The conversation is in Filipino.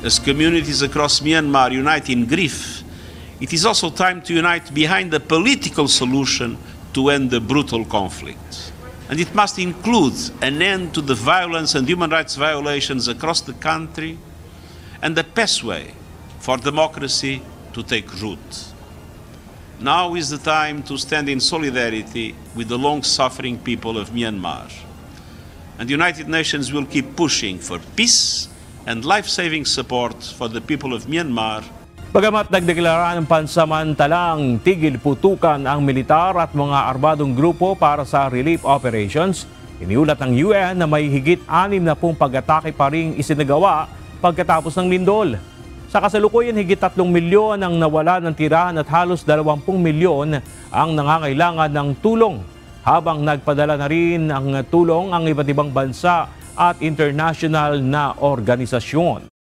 As communities across Myanmar unite in grief, it is also time to unite behind a political solution to end the brutal conflict. And it must include an end to the violence and human rights violations across the country and a pathway for democracy to take root. Now is the time to stand in solidarity with the long-suffering people of Myanmar. And the United Nations will keep pushing for peace and life-saving support for the people of Myanmar. Bagamat nagdeklara ng pansamantalang tigil putukan ang militar at mga armadong grupo para sa relief operations, iniulat ng UN na may higit 60 pag-atake pa ring isinagawa pagkatapos ng lindol. Sa kasalukuyan, higit 3 milyon ang nawala ng tirahan at halos 20 milyon ang nangangailangan ng tulong, habang nagpadala na rin ang tulong ang iba't ibang bansa at international na organisasyon.